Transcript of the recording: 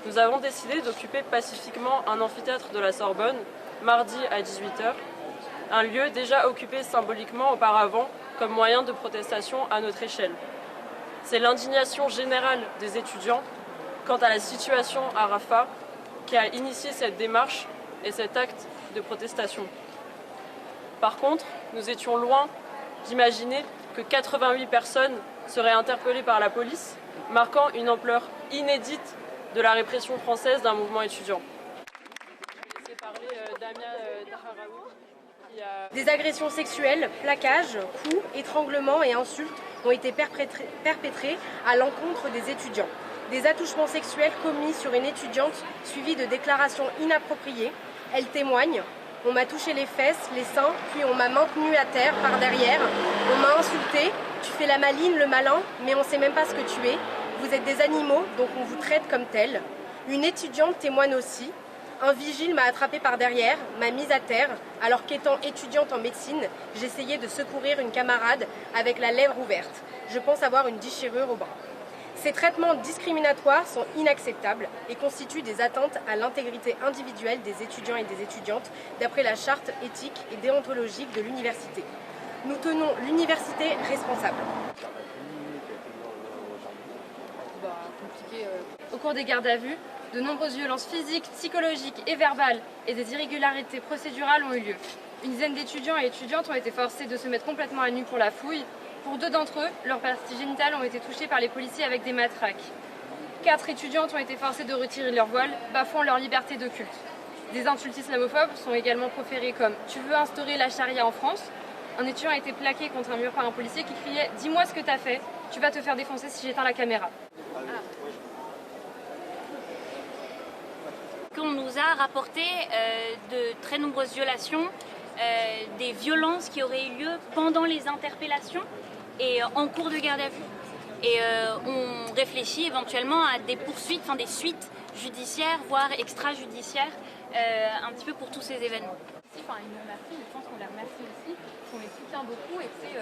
nous avons décidé d'occuper pacifiquement un amphithéâtre de la Sorbonne, mardi à 18 h, un lieu déjà occupé symboliquement auparavant comme moyen de protestation à notre échelle. C'est l'indignation générale des étudiants quant à la situation à Rafah qui a initié cette démarche et cet acte de protestation. Par contre, nous étions loin d'imaginer que 88 personnes seraient interpellées par la police, marquant une ampleur inédite de la répression française d'un mouvement étudiant. Je vais laisser parler Damia Taharaoui. Des agressions sexuelles, plaquages, coups, étranglements et insultes ont été perpétrés à l'encontre des étudiants. Des attouchements sexuels commis sur une étudiante suivis de déclarations inappropriées. Elle témoigne. On m'a touché les fesses, les seins, puis on m'a maintenue à terre par derrière. On m'a insulté. Tu fais la maline, le malin, mais on ne sait même pas ce que tu es. Vous êtes des animaux, donc on vous traite comme tels. Une étudiante témoigne aussi. Un vigile m'a attrapée par derrière, m'a mise à terre, alors qu'étant étudiante en médecine, j'essayais de secourir une camarade avec la lèvre ouverte. Je pense avoir une déchirure au bras. Ces traitements discriminatoires sont inacceptables et constituent des atteintes à l'intégrité individuelle des étudiants et des étudiantes d'après la charte éthique et déontologique de l'université. Nous tenons l'université responsable. Au cours des gardes à vue, de nombreuses violences physiques, psychologiques et verbales et des irrégularités procédurales ont eu lieu. Une dizaine d'étudiants et étudiantes ont été forcés de se mettre complètement à nu pour la fouille. Pour 2 d'entre eux, leurs parties génitales ont été touchées par les policiers avec des matraques. 4 étudiantes ont été forcées de retirer leur voile, bafouant leur liberté de culte. Des insultes islamophobes sont également proférées comme « Tu veux instaurer la charia en France ?» Un étudiant a été plaqué contre un mur par un policier qui criait « Dis-moi ce que t'as fait, tu vas te faire défoncer si j'éteins la caméra. » On nous a rapporté de très nombreuses violations, des violences qui auraient eu lieu pendant les interpellations et en cours de garde à vue. Et on réfléchit éventuellement à des poursuites, des suites judiciaires, voire extrajudiciaires, un petit peu pour tous ces événements. Ils nous remercient, je pense qu'on les remercie aussi, qu'on les soutient beaucoup et que c'est